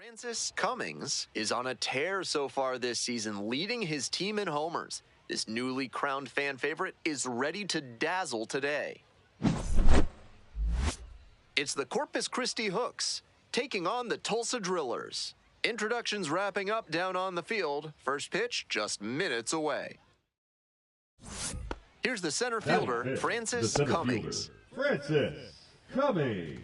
Francis Cummings is on a tear so far this season, leading his team in homers. This newly crowned fan favorite is ready to dazzle today. It's the Corpus Christi Hooks taking on the Tulsa Drillers. Introductions wrapping up down on the field. First pitch just minutes away. Here's the center fielder, Francis Cummings. Francis Cummings.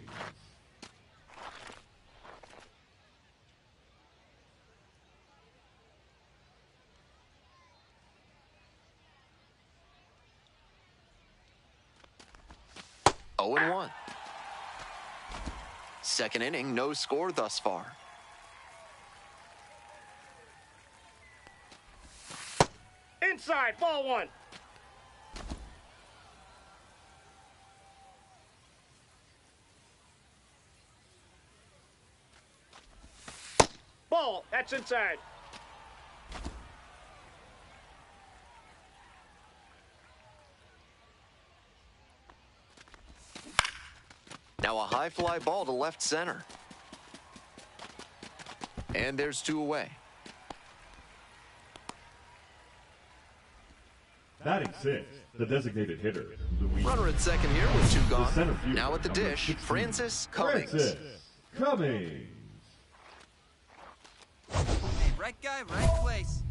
Oh and 1. Second inning, no score thus far. Inside, ball 1. Ball, that's inside. Now a high fly ball to left center. And there's 2 away. Batting 6, the designated hitter, Luis. Runner at second here with 2 The center gone. fielder, Now at the number dish, 16, Francis Cummings. Francis Cummings. Hey, right guy, right place.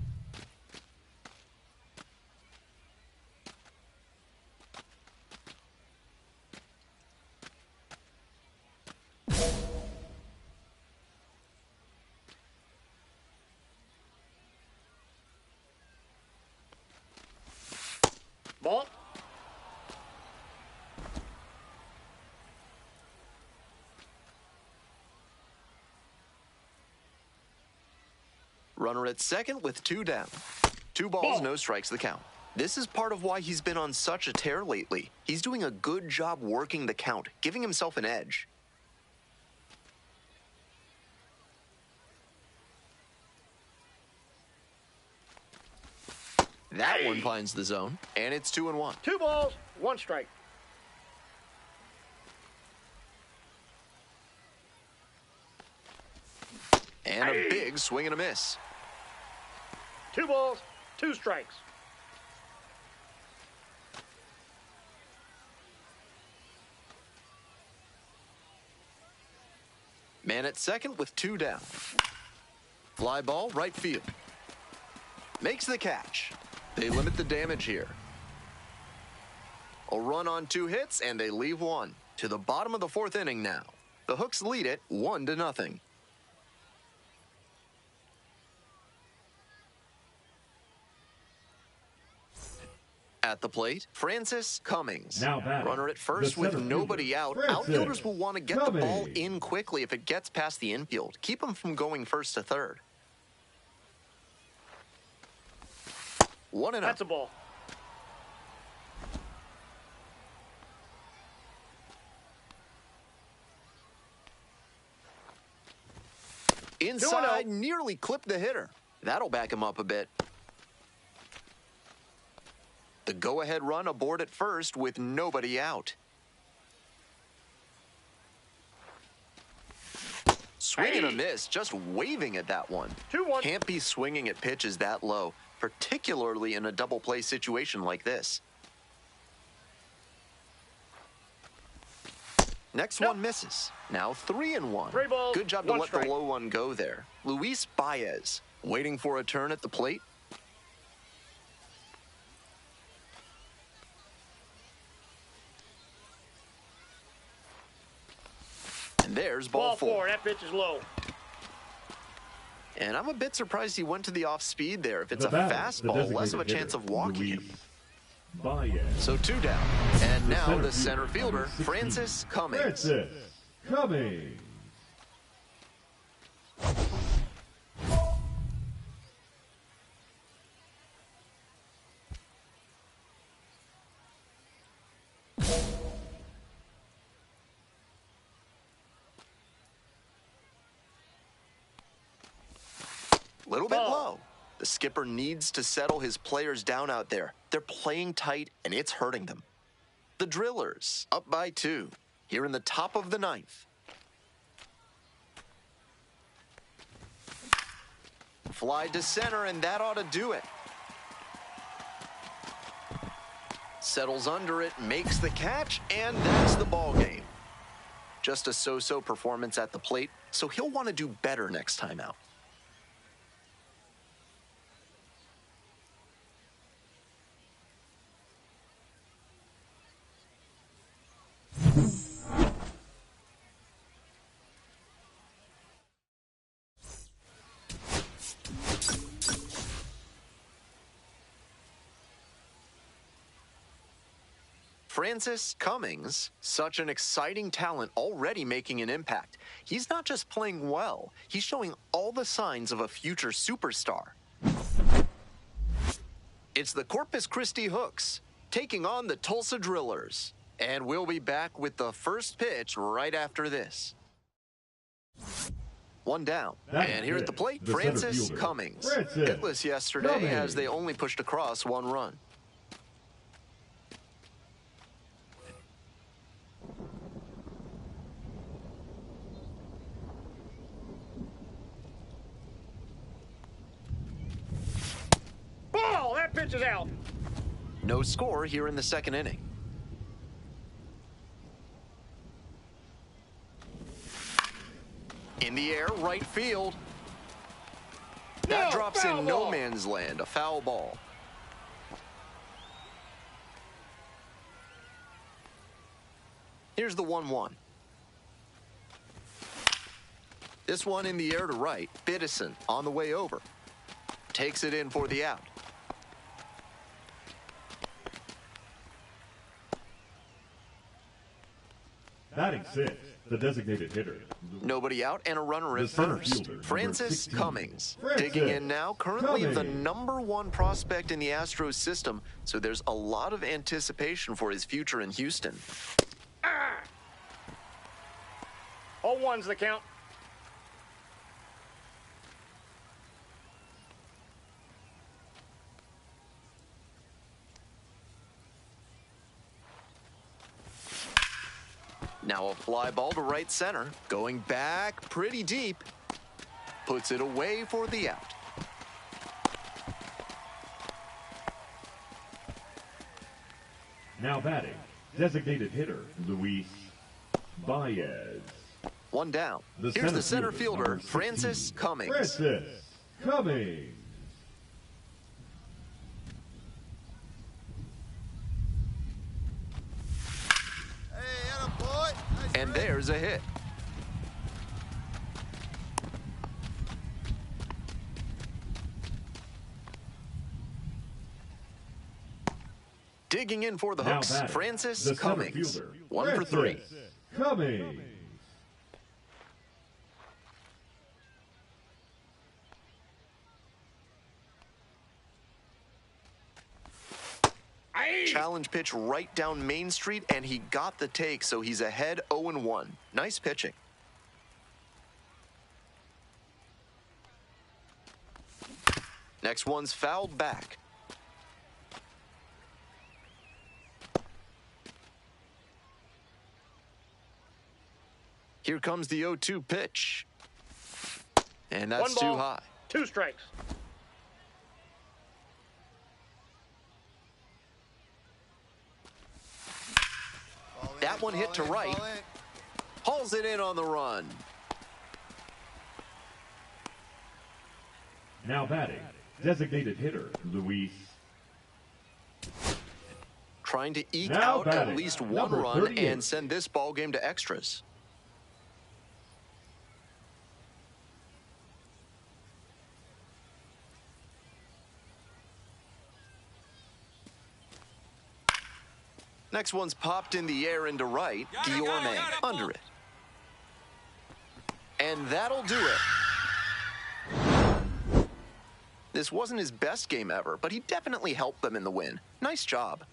Ball. Runner at second with 2 down. 2 balls, Ball. no strikes the count. This is part of why he's been on such a tear lately. He's doing a good job working the count, giving himself an edge. That one finds the zone, and it's 2 and 1. 2 balls, 1 strike. And a big swing and a miss. 2 balls, 2 strikes. Man at second with 2 down. Fly ball, right field. Makes the catch. They limit the damage here. A run on 2 hits, and they leave 1. To the bottom of the 4th inning now. The Hooks lead it 1-0. At the plate, Francis Cummings. Now batting, Runner at first the with center nobody fielder, out. Francis Outfielders will want to get the ball Cummings. in quickly if it gets past the infield. Keep them from going first to third. 1-0. That's a ball. Inside, 2-0. nearly clipped the hitter. That'll back him up a bit. The go-ahead run aboard at first with nobody out. Swing and a miss, just waving at that one. 2-1. Can't be swinging at pitches that low, particularly in a double play situation like this. Next one misses. Now 3 and 1. 3 balls, Good job to 1 let strike. the low one go there. Luis Baez waiting for a turn at the plate. And there's ball 4. That pitch is low. And I'm a bit surprised he went to the off speed there. If it's The a batter, the fastball, less of a designated chance hitter, of walking Luis him. Baez. So 2 down. And The now the center center fielder, fielder, number 16, Francis Cummings. Francis Cummings. Little bit low. The skipper needs to settle his players down out there. They're playing tight, and it's hurting them. The Drillers up by 2 here in the top of the 9th. Fly to center, and that ought to do it. Settles under it, makes the catch, and that's the ball game. Just a so-so performance at the plate, so he'll want to do better next time out. Francis Cummings, such an exciting talent already making an impact. He's not just playing well, he's showing all the signs of a future superstar. It's the Corpus Christi Hooks taking on the Tulsa Drillers. And we'll be back with the first pitch right after this. One down. And here at the plate, Francis Cummings. Hitless yesterday as they only pushed across one run. Ball! That pitch is out. No score here in the second inning. In the air, right field. That drops in no man's land, a foul ball. Here's the 1-1. This one in the air to right. Biddison on the way over. Takes it in for the out. Batting sixth, the designated hitter. Nobody out and a runner at first. Francis Cummings digging in now, currently the #1 prospect in the Astros system, so there's a lot of anticipation for his future in Houston. 0-1's the count. Now a fly ball to right center, going back pretty deep. Puts it away for the out. Now batting, designated hitter, Luis Baez. One down. Here's the center fielder, Francis Cummings. Francis Cummings. And there's a hit. Digging in for the Hooks, Francis Cummings. 1 for 3. Cummings. Challenge pitch right down Main Street, and he got the take, so he's ahead 0-1. Nice pitching. Next one's fouled back. Here comes the 0-2 pitch. And that's too high. 2 strikes. That one hit to right. Hauls it in on the run. Now batting, designated hitter, Luis. Trying to eke Now out batting, at least one number run 38. and send this ball game to extras. Next one's popped in the air into right. Diorme under it. And that'll do it. This wasn't his best game ever, but he definitely helped them in the win. Nice job.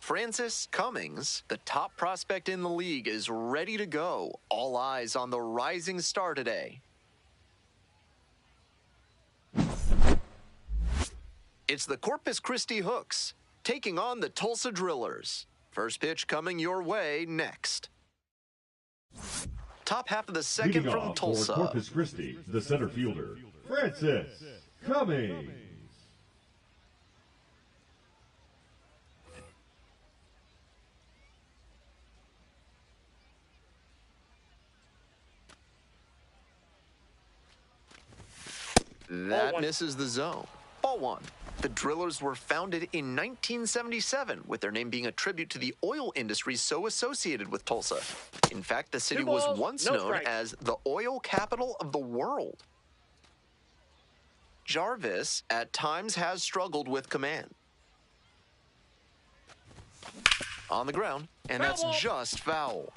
Francis Cummings, the top prospect in the league, is ready to go. All eyes on the rising star today. It's the Corpus Christi Hooks taking on the Tulsa Drillers. First pitch coming your way next. Top half of the second Leading from off Tulsa. for Corpus Christi, the center fielder, Francis Cummings. That misses the zone. Ball one. The Drillers were founded in 1977, with their name being a tribute to the oil industry so associated with Tulsa. In fact, the city was once known as the oil capital of the world. Jarvis, at times, has struggled with command. On the ground, and that's just foul.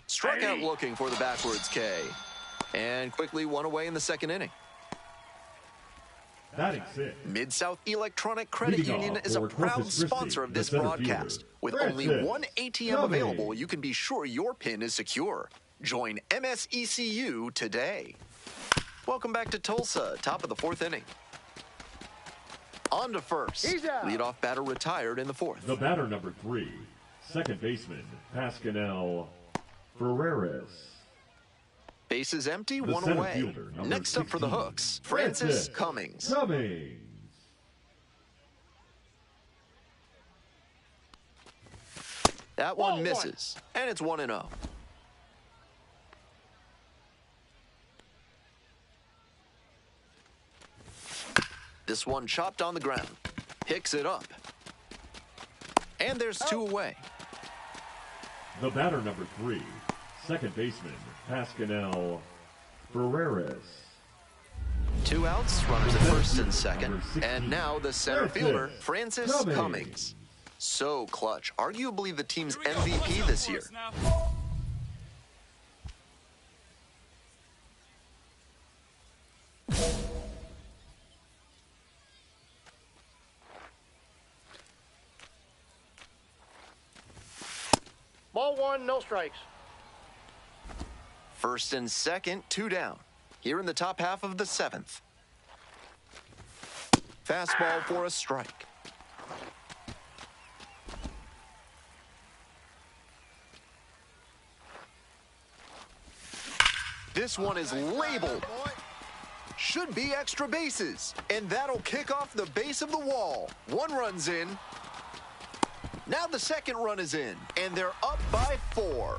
Struck out looking for the backwards K. And quickly one away in the second inning. Mid-South Electronic Credit Union is a proud sponsor of this broadcast. With only one ATM available, you can be sure your PIN is secure. Join MSECU today. Welcome back to Tulsa, top of the fourth inning. On to first. Leadoff batter retired in the fourth. The batter number 3, second baseman, Pascal Ferreras. Bases empty, one away. Next up for the Hooks, Francis Cummings. That one misses, and it's 1-0. This one chopped on the ground. Picks it up. And there's 2 away. The batter number 3, second baseman, Pascal Ferreras. 2 outs, runners at first and second. And now the center fielder, Francis Cummings. So clutch, arguably the team's MVP this year. Ball one, no strikes. First and second, 2 down. Here in the top half of the 7th. Fastball for a strike. This one is labeled. Should be extra bases. And that'll kick off the base of the wall. 1 run's in. Now the second run is in, and they're up by 4.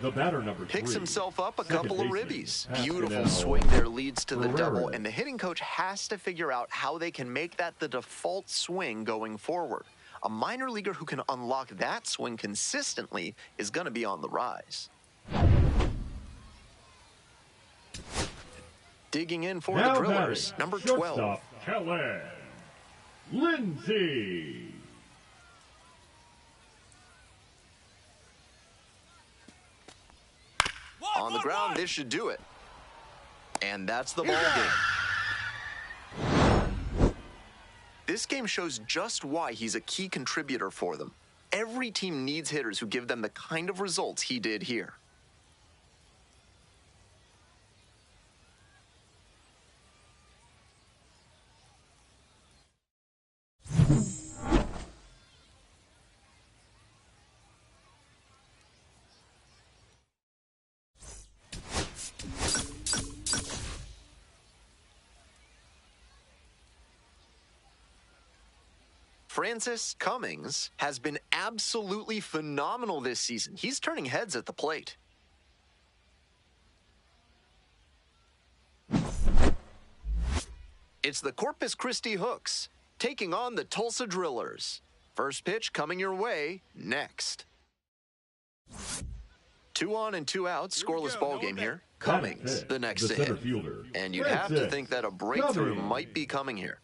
The batter number 3 picks himself up a couple of ribbies. Beautiful Pascal swing there leads to the Ferreras. double, and the hitting coach has to figure out how they can make that the default swing going forward. A minor leaguer who can unlock that swing consistently is going to be on the rise. Digging in for the Drillers, number 12. Kellen Lindsay. On the ground, this should do it. And that's the ball game. This game shows just why he's a key contributor for them. Every team needs hitters who give them the kind of results he did here. Francis Cummings has been absolutely phenomenal this season. He's turning heads at the plate. It's the Corpus Christi Hooks taking on the Tulsa Drillers. First pitch coming your way next. 2 on and 2 out, scoreless ball game here. Cummings, the next to hit. And you'd have to think that a breakthrough might be coming here.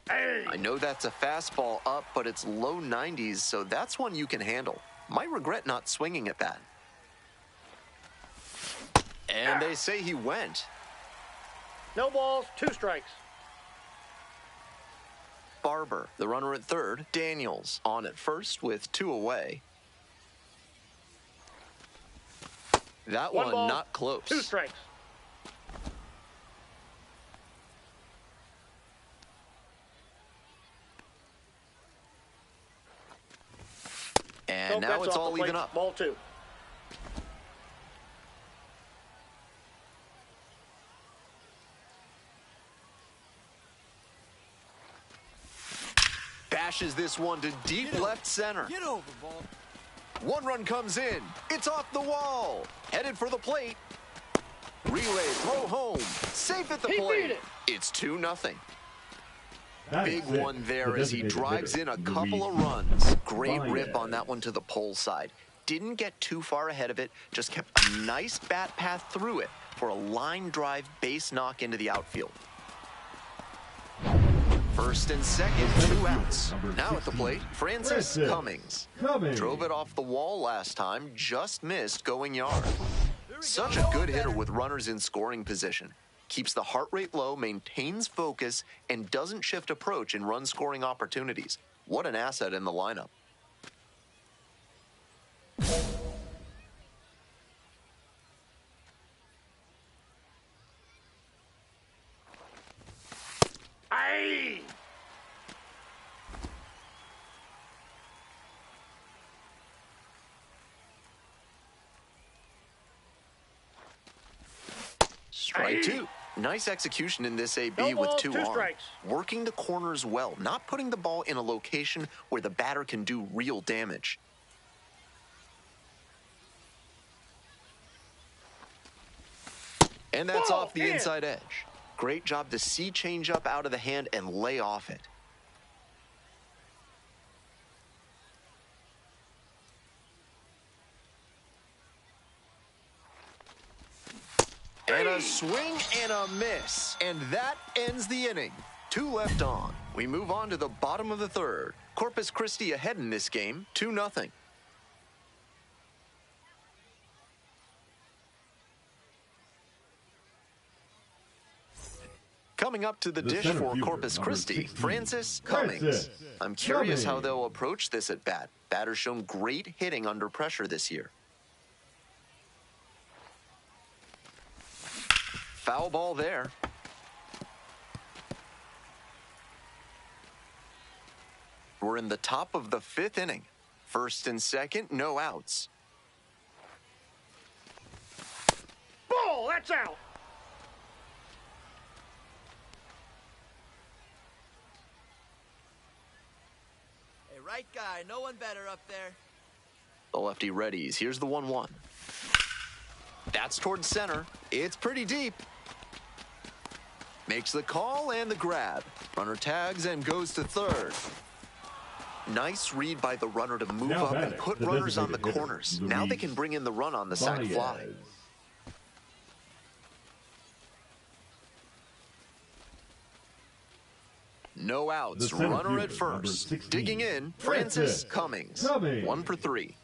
I know that's a fastball up, but it's low 90s, so that's one you can handle. Might regret not swinging at that. And they say he went. No balls, 2 strikes. Barber, the runner at third. Daniels on at first with 2 away. That one ball, not close. 2 strikes. And now it's all even up. Ball 2. Bashes this one to deep left center. Get over, ball. 1 run comes in. It's off the wall. Headed for the plate. Relay, throw home. Safe at the plate. It's 2-0. Big one there as he drives in a couple of runs. Great rip on that one to the pole side. Didn't get too far ahead of it, just kept a nice bat path through it for a line drive base knock into the outfield. First and second, 2 outs. Now at the plate, Francis Cummings. Drove it off the wall last time, just missed going yard. Such a good hitter with runners in scoring position. Keeps the heart rate low, maintains focus, and doesn't shift approach in run-scoring opportunities. What an asset in the lineup. Aye! Strike 2. Nice execution in this AB No with balls, 2 2 on. strikes. Working the corners well, not putting the ball in a location where the batter can do real damage. And that's off the inside edge. Great job to see changeup out of the hand and lay off it. And a swing and a miss. And that ends the inning. 2 left on. We move on to the bottom of the third. Corpus Christi ahead in this game, 2-0. Coming up to the dish for Corpus Christi, Francis Cummings. I'm curious how they'll approach this at bat. Batter's shown great hitting under pressure this year. Foul ball there. We're in the top of the 5th inning. First and second, no outs. Ball, that's out. Hey, right guy, no one better up there. The lefty readies. Here's the 1-1. That's towards center. It's pretty deep. Makes the call and the grab. Runner tags and goes to third. Nice read by the runner to move up and put runners on the corners. Now they can bring in the run on the sac fly. No outs. Runner at first. Digging in, Francis Cummings. 1 for 3.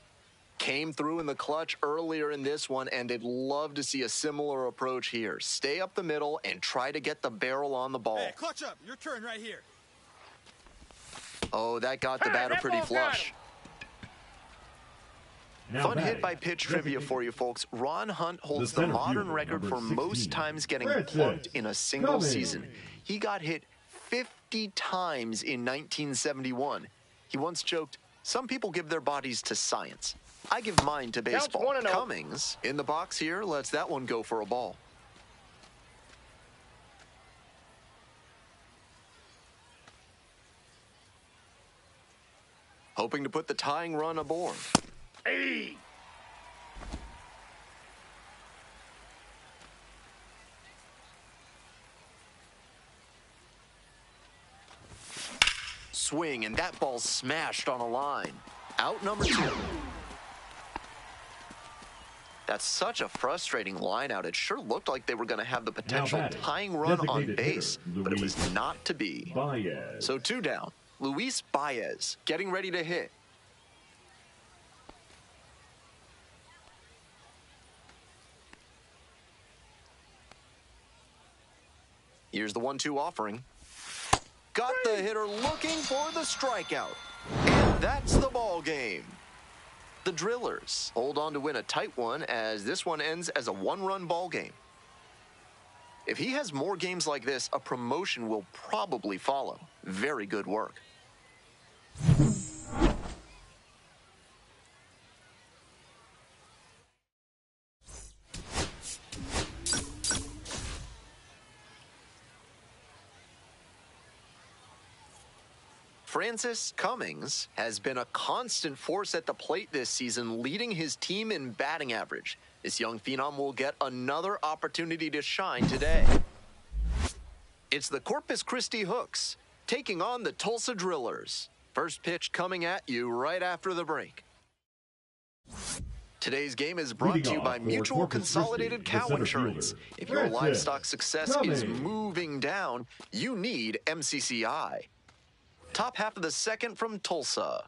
Came through in the clutch earlier in this one, and I'd love to see a similar approach here. Stay up the middle and try to get the barrel on the ball. Hey, clutch up. Your turn right here. Oh, that got the batter pretty flush. Fun hit by pitch trivia for you folks. Ron Hunt holds the modern record for most times getting plugged in a single season. He got hit 50 times in 1971. He once joked, "Some people give their bodies to science. I give mine to baseball." 1-0. Cummings in the box here lets that one go for a ball. Hoping to put the tying run aboard. Hey! swing, and that ball's smashed on a line. Out number 2. That's such a frustrating line out. It sure looked like they were going to have the potential tying run on base, but it was not to be. Baez. So 2 down. Luis Baez getting ready to hit. Here's the 1-2 offering. Got the hitter looking for the strikeout. And that's the ball game. The Drillers hold on to win a tight one as this one ends as a 1-run ball game. If he has more games like this, a promotion will probably follow. Very good work. Francis Cummings has been a constant force at the plate this season, leading his team in batting average. This young phenom will get another opportunity to shine today. It's the Corpus Christi Hooks taking on the Tulsa Drillers. First pitch coming at you right after the break. Today's game is brought to you by Mutual Consolidated Cow Insurance. If your livestock success is moving down, you need MCCI. Top half of the second from Tulsa.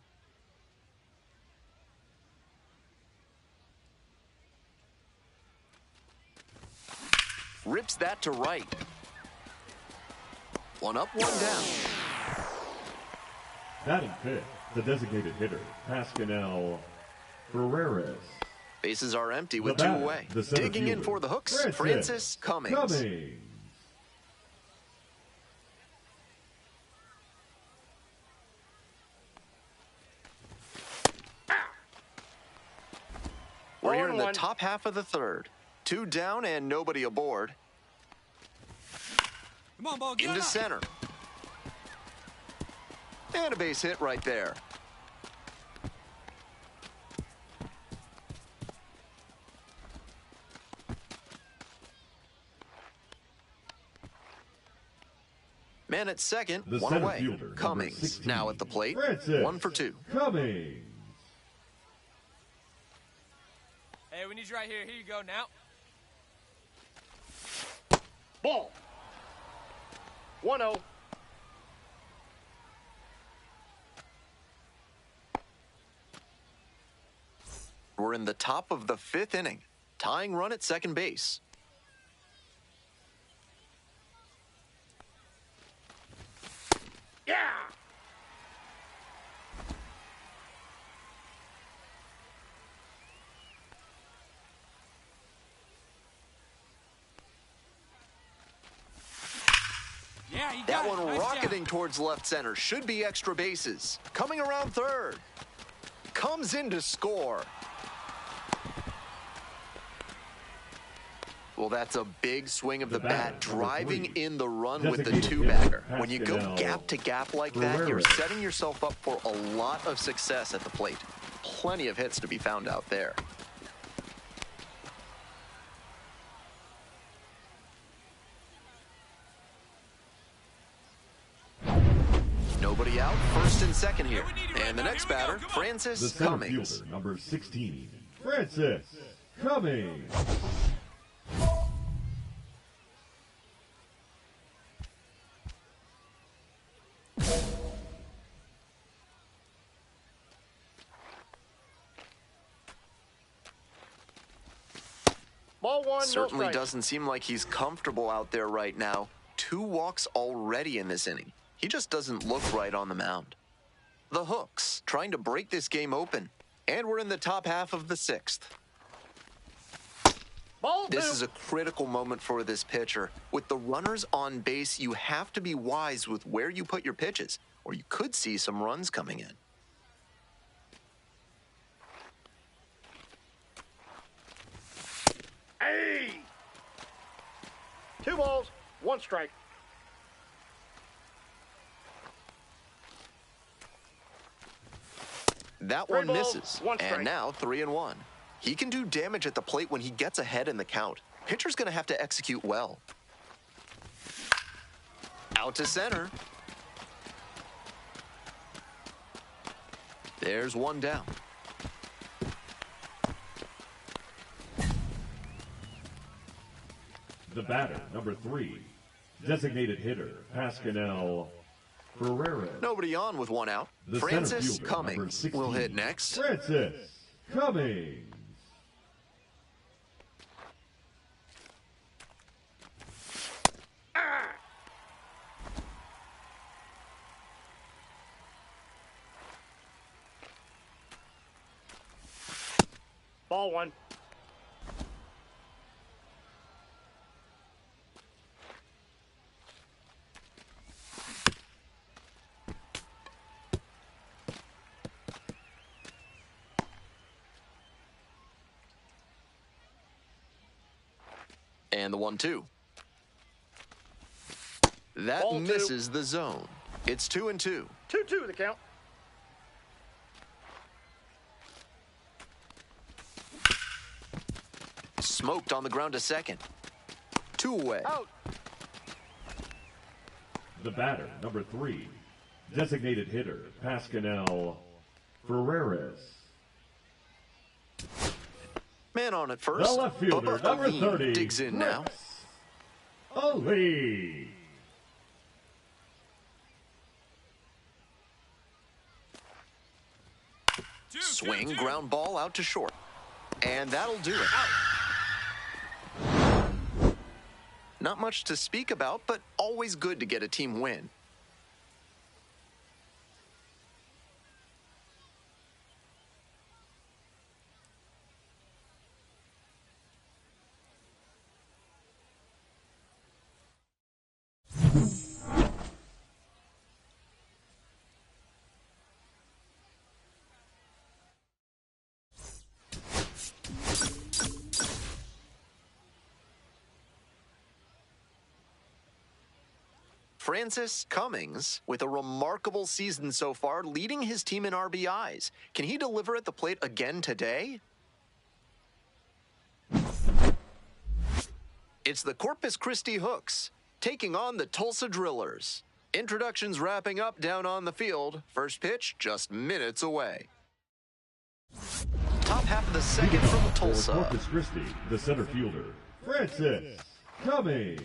Rips that to right. 1 up, 1 down. Batting fifth, the designated hitter, Pascal Carreer. Bases are empty with 2 away. Digging in for the Hooks, Francis Cummings. We're here in the top half of the third. 2 down and nobody aboard. Come on, ball, get into center. And a base hit right there. Man at second, 1 away. Fielder, Cummings 16, now at the plate. Francis 1 for 2. Cummings. Hey, we need you right here. Here you go now. Ball. 1-0. We're in the top of the 5th inning. Tying run at second base. Yeah. That one rocketing towards left center. Should be extra bases. Coming around third. Comes in to score. Well, that's a big swing of the bat, driving in the run with the 2-bagger. When you go gap to gap like that, you're setting yourself up for a lot of success at the plate. Plenty of hits to be found out there. Nobody out, first and second here. And the next batter, Francis Cummings. Fielder, number 16, Francis Cummings. Ball 1, Certainly no doesn't seem like he's comfortable out there right now. 2 walks already in this inning. He just doesn't look right on the mound. The Hooks trying to break this game open. And we're in the top half of the 6th. Ball 2. This is a critical moment for this pitcher. With the runners on base, you have to be wise with where you put your pitches, or you could see some runs coming in. Hey. 2 balls, 1 strike. That 3 one balls, misses, 1 strike. and now 3-1. He can do damage at the plate when he gets ahead in the count. Pitcher's going to have to execute well. Out to center. There's one down. The batter, number 3, designated hitter, Pascal Carreer. Nobody on with one out. The Francis center fielder, Cummings number 16, will hit next. Francis Cummings. Ball 1. And the 1-2. That Ball 2. misses the zone. It's 2-2. 2-2 the count. Smoked on the ground to second. 2 away. Out. The batter, number 3, designated hitter, Pascal Ferreras. Man on at The first. left fielder, Bubba number Aline 30, digs in now. Ali. Swing, ground ball out to short. And that'll do it. Not much to speak about, but always good to get a team win. Francis Cummings, with a remarkable season so far, leading his team in RBIs. Can he deliver at the plate again today? It's the Corpus Christi Hooks, taking on the Tulsa Drillers. Introductions wrapping up down on the field. First pitch just minutes away. Top half of the second from For Tulsa. Corpus Christi, the center fielder, Francis Cummings.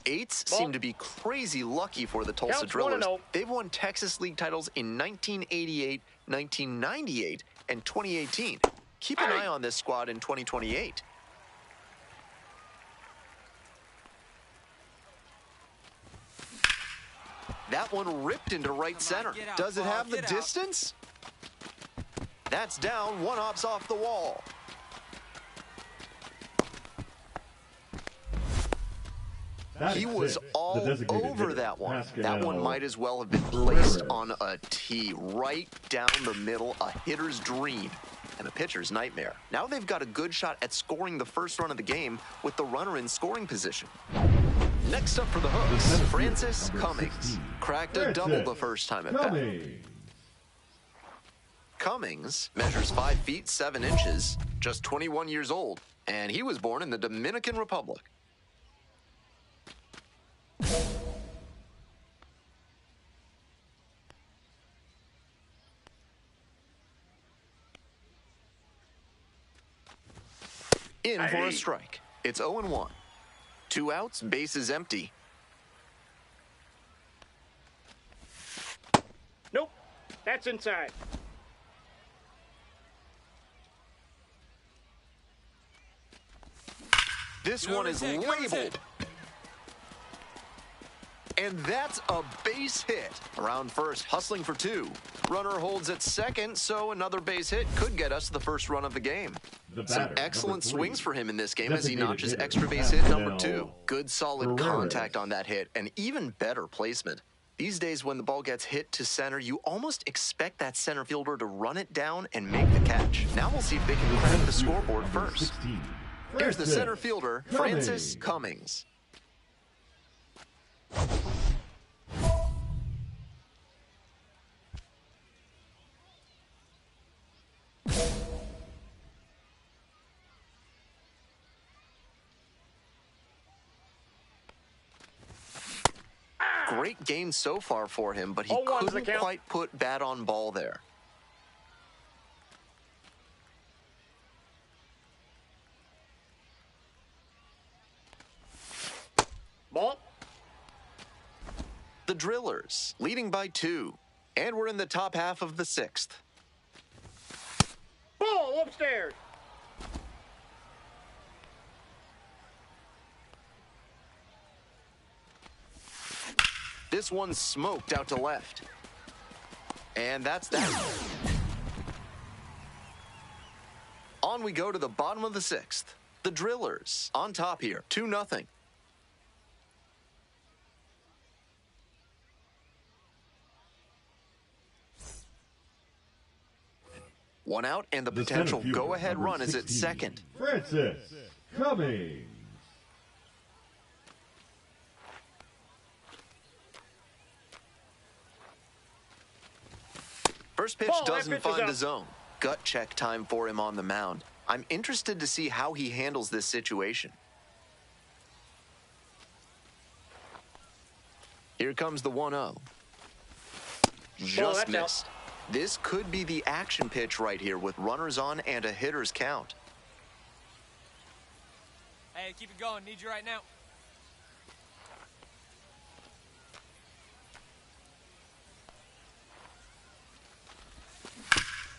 Eights seem to be crazy lucky for the Tulsa Counts Drillers. 1-0. They've won Texas League titles in 1988, 1998, and 2018. Keep an eye on this squad in 2028. That one ripped into right center. Does it have the distance? That's down. One op's off the wall. He was all over that one. That one might as well have been placed on a tee right down the middle, a hitter's dream and a pitcher's nightmare. Now they've got a good shot at scoring the first run of the game with the runner in scoring position. Next up for the Hooks, Francis Cummings. Cracked a double the first time at bat. Cummings measures 5 feet 7 inches, just 21 years old, and he was born in the Dominican Republic. In for a strike. It's 0-1. 2 outs, bases empty. Nope. That's inside. This one is labeled. And that's a base hit. Around first, hustling for 2. Runner holds at second, so another base hit could get us the first run of the game. Some excellent swings for him in this game as he notches extra base hit number 2. Good solid contact on that hit, and even better placement. These days when the ball gets hit to center, you almost expect that center fielder to run it down and make the catch. Now we'll see if they can crack the scoreboard first. Here's the center fielder, Francis Cummings. Great game so far for him, but he 0-1's the couldn't count. quite put bat on ball there. Ball. The Drillers leading by 2, and we're in the top half of the 6th. Ball upstairs. This one's smoked out to left. And that's that. On we go to the bottom of the 6th. The Drillers on top here, 2-0. One out, and the potential go-ahead run is at second. Francis Cummings. First pitch Ball, that doesn't pitch is find up. the zone. Gut check time for him on the mound. I'm interested to see how he handles this situation. Here comes the 1-0. Just that's out. missed. This could be the action pitch right here with runners on and a hitter's count. Hey, keep it going. Need you right now.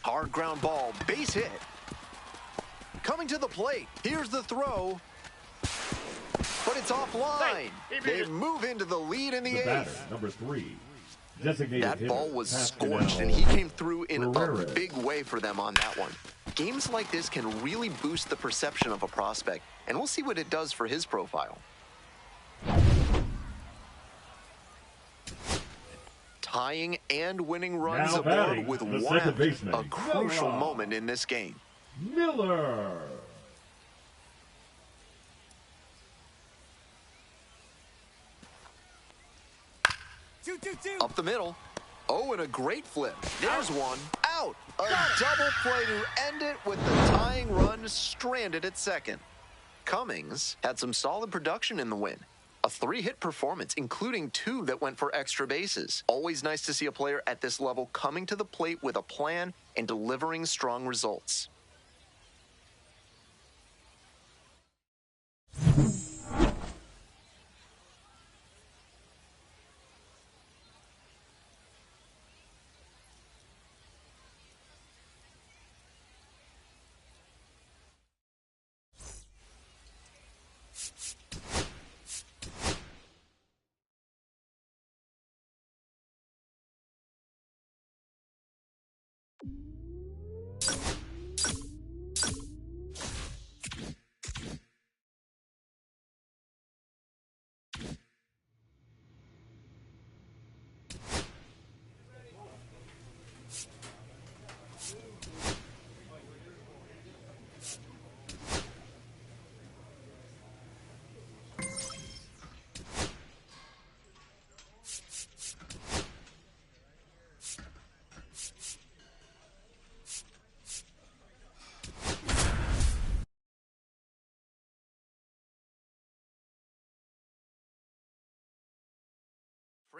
Hard ground ball, base hit. Coming to the plate. Here's the throw. But it's offline. They move into the lead in the The batter, 8th. number 3. Designated That hitter, ball was Pascal scorched, and he came through in a Carreer. big way for them on that one. Games like this can really boost the perception of a prospect, and we'll see what it does for his profile. Tying and winning runs Now aboard batting, with the one second out. baseman, A crucial Miller. moment in this game. Miller. Two. Up the middle. Oh, and a great flip. There's one. Out. A double play to end it with the tying run stranded at second. Cummings had some solid production in the win. A 3-hit performance, including 2 that went for extra bases. Always nice to see a player at this level coming to the plate with a plan and delivering strong results.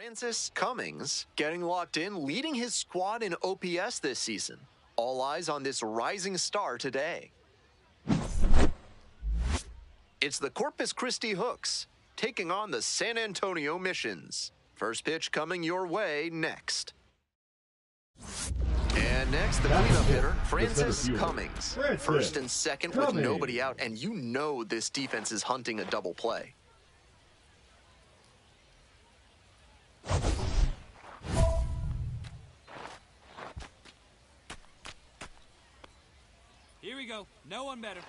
Francis Cummings getting locked in, leading his squad in OPS this season. All eyes on this rising star today. It's the Corpus Christi Hooks taking on the San Antonio Missions. First pitch coming your way next. And next, the cleanup hitter, Francis Cummings. First and second with nobody out, and you know this defense is hunting a double play. Here we go. No one better.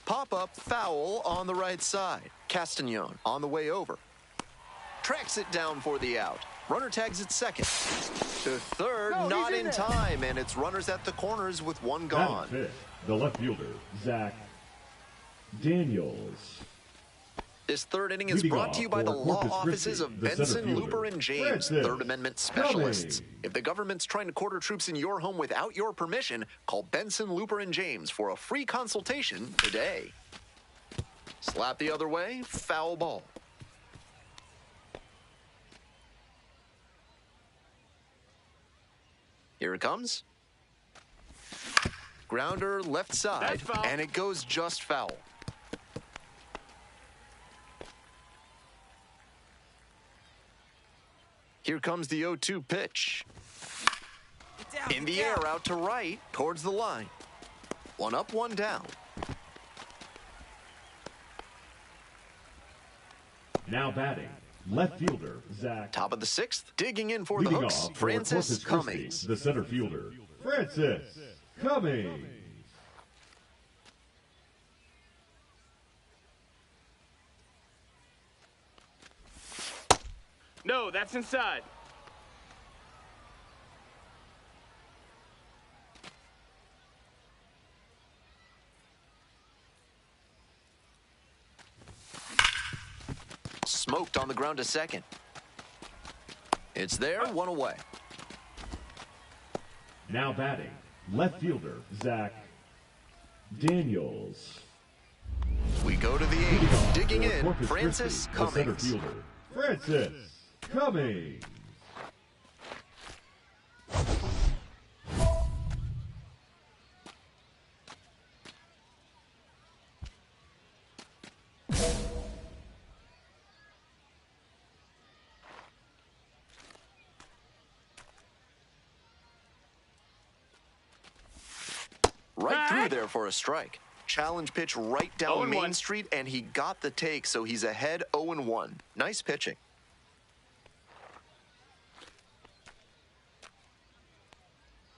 Pop-up foul on the right side. Castagnon on the way over. Tracks it down for the out. Runner tags at second. To third, No, not he's in in there. time, and it's runners at the corners with one Batting gone. fifth, the left fielder, Zach Daniels. This third inning is Leading brought off to you by the for law Corpus offices Christi, of the center Benson, fielder, Looper, and James, Francis Third Amendment specialists. Cummings. If the government's trying to quarter troops in your home without your permission, call Benson, Looper, and James for a free consultation today. Slap the other way, foul ball. Here it comes. Grounder left side, That's foul. and it goes just foul. Here comes the 0-2 pitch. Get down, In get the down. air, out to right, towards the line. One up, one down. Now batting, left fielder, Zach. Top of the sixth, digging in for the Leading hooks, off for Francis Corpus Cummings. Christi, the center fielder, Francis Cummings. No, that's inside. Smoked on the ground to second. It's there, one away. Now batting, left fielder, Zach Daniels. We go to the Leading eighth, off digging for in, Corpus Francis Christi, the center Cummings. fielder, Francis Cummings. Right through there for a strike. Challenge pitch right down 0-1. Main Street, and he got the take, so he's ahead 0-1. Nice pitching.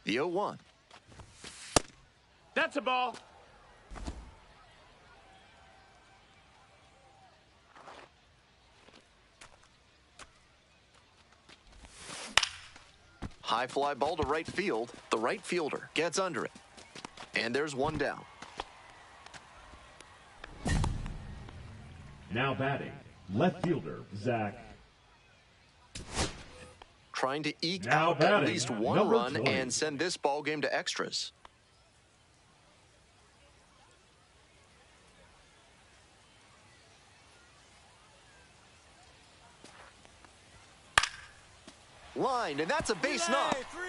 The 0-1. That's a ball. High fly ball to right field. The right fielder gets under it. And there's one down. Now batting, left fielder, Zach. Trying to eke Now out at batting, least one number run 20. and send this ball game to extras. Line, and that's a base knock. Three.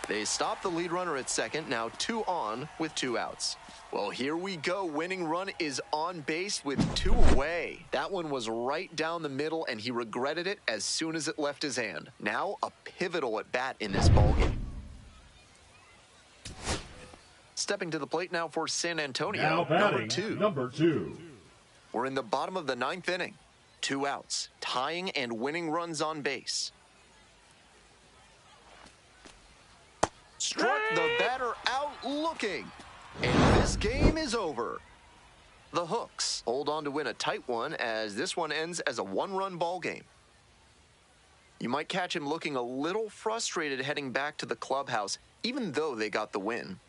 They stop the lead runner at second, now 2 on with 2 outs. Well, here we go. Winning run is on base with 2 away. That one was right down the middle, and he regretted it as soon as it left his hand. Now a pivotal at bat in this ballgame. Stepping to the plate now for San Antonio, Now batting, number 2. number 2. We're in the bottom of the 9th inning. 2 outs, tying and winning runs on base. Struck the batter out looking. And this game is over. The Hooks hold on to win a tight one as this one ends as a 1-run ball game. You might catch him looking a little frustrated heading back to the clubhouse, even though they got the win.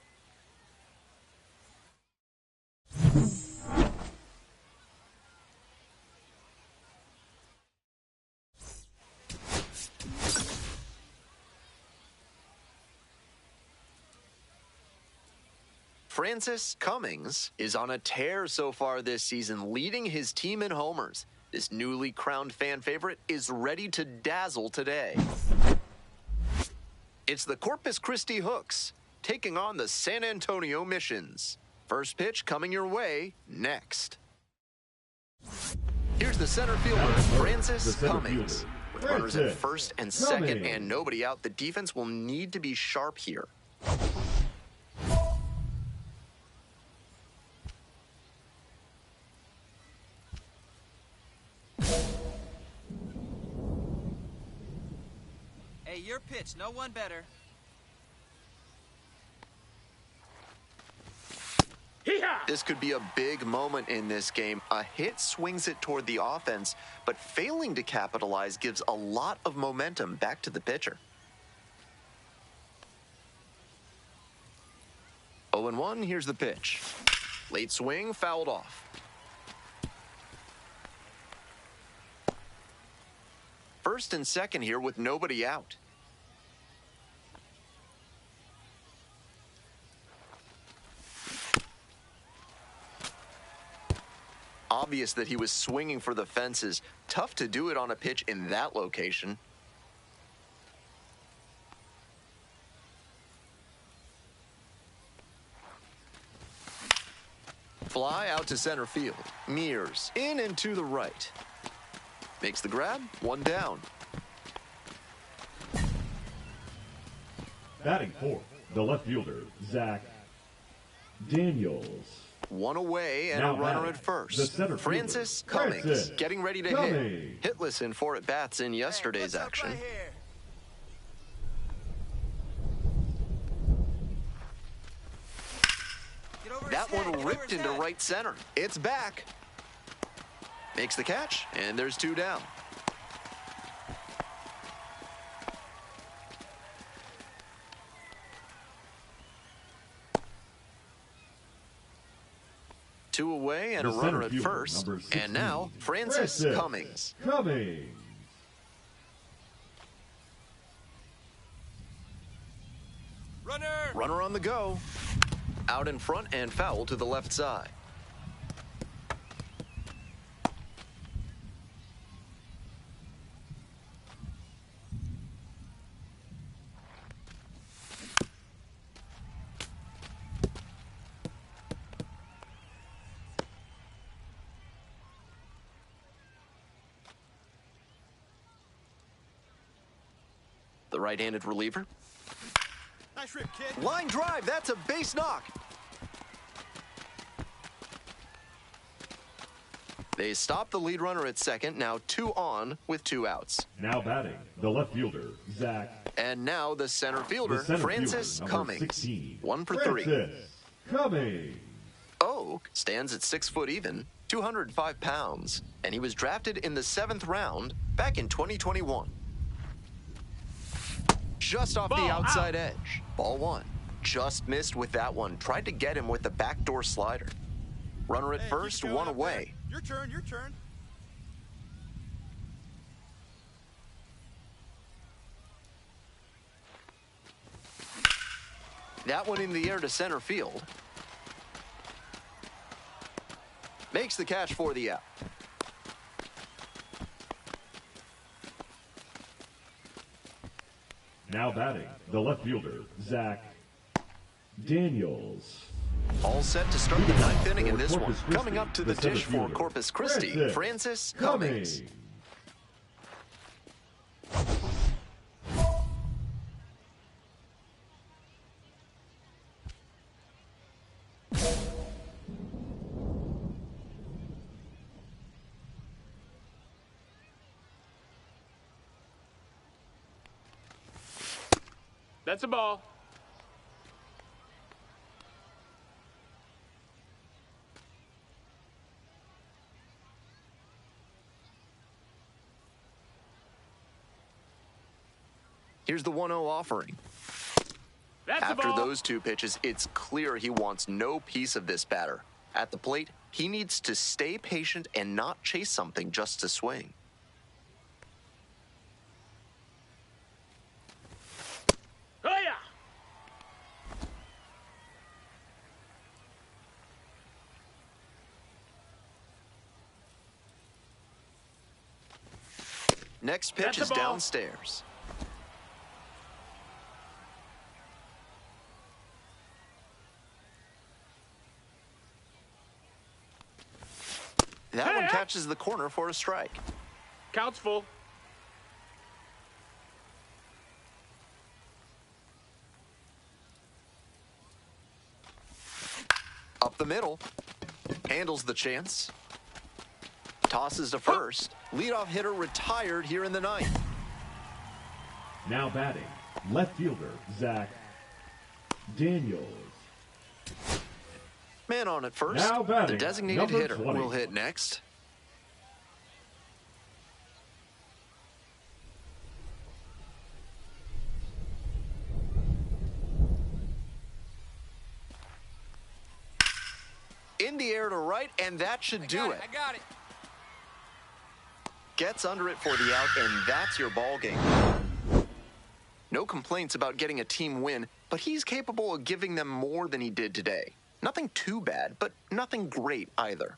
Francis Cummings is on a tear so far this season, leading his team in homers. This newly crowned fan favorite is ready to dazzle today. It's the Corpus Christi Hooks taking on the San Antonio Missions. First pitch coming your way next. Here's the center fielder, Francis Cummings. With runners at first and second and nobody out, the defense will need to be sharp here. Hey, your pitch. No one better. Hee-haw! This could be a big moment in this game. A hit swings it toward the offense, but failing to capitalize gives a lot of momentum back to the pitcher. 0-1, here's the pitch. Late swing, fouled off. First and second here with nobody out. Obvious that he was swinging for the fences. Tough to do it on a pitch in that location. Fly out to center field. Mears in and to the right. Makes the grab, one down. Batting fourth, the left fielder, Zach Daniels. One away and Now a runner batting, at first. the center Francis fielder, Cummings Francis getting ready to Cummings. hit. Hitless in 4 at-bats in yesterday's Hey, what's up action. right here? Get over That his head, one get over ripped his into head. right center. It's back. Makes the catch, and there's 2 down. Two away and The a runner center at fielder, first. number 16, And now, Francis Cummings. Cummings. Runner on the go. Out in front and foul to the left side. The right-handed reliever. Nice rip, kid. Line drive, that's a base knock. They stop the lead runner at second, now 2 on with 2 outs. Now batting, the left fielder, Zach. And now the center fielder, The center Francis fielder, number Cummings. 16, 1 for 3. Francis Cummings. Oak stands at 6 foot even, 205 pounds, and he was drafted in the 7th round back in 2021. Just off the outside edge. Ball 1. Just missed with that one. Tried to get him with the backdoor slider. Runner at Hey, first, keep going 1 up away. there. Your turn, your turn. That one in the air to center field. Makes the catch for the out. Now batting, the left fielder, Zach Daniels. All set to start the 9th inning in For this one. Corpus Christi, Coming up to the the center dish for fielder, Corpus Christi, Francis Cummings. That's a ball. Here's the 1-0 offering. That's a After ball. those 2 pitches, it's clear he wants no piece of this batter. At the plate, he needs to stay patient and not chase something just to swing. Oh, yeah. Next pitch That's a is ball. downstairs. That Hey, one hey. catches the corner for a strike. Count's full. Up the middle. Handles the chance. Tosses to first. Leadoff hitter retired here in the 9th. Now batting, left fielder, Zach Daniels. Man on at first. Now The batting, designated number hitter 20. will hit next. In the air to right, and that should do it. I got it. Gets under it for the out, and that's your ball game. No complaints about getting a team win, but he's capable of giving them more than he did today. Nothing too bad, but nothing great either.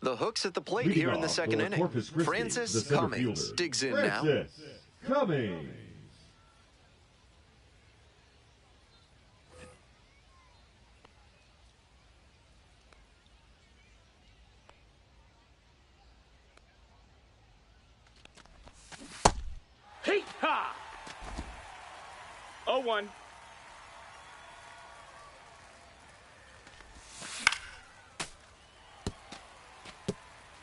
The hook's at the plate Leading here in the off second for inning. Corpus Christi, Francis the center Cummings fielder. digs in now. Francis Cummings. Hey, ha! 0-1.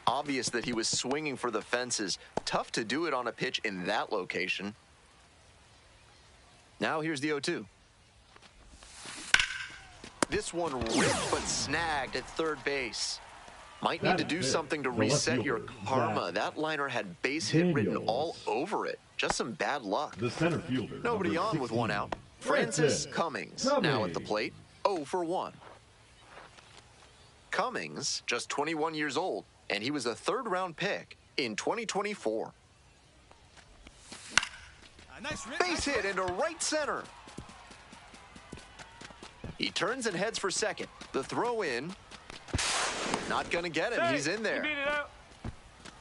Obvious that he was swinging for the fences. Tough to do it on a pitch in that location. Now here's the 0-2. This one ripped but snagged at third base. Might need to do something to reset your karma. That liner had base hit written all over it. Just some bad luck. The center fielder. Nobody number on with 16. one out. Francis Cummings now at the plate. 0 for 1. Cummings, just 21 years old, and he was a third-round pick in 2024. Nice rip. Base hit into right center. He turns and heads for second. The throw in. Not going to get him. Hey, He's in you there. beat it out.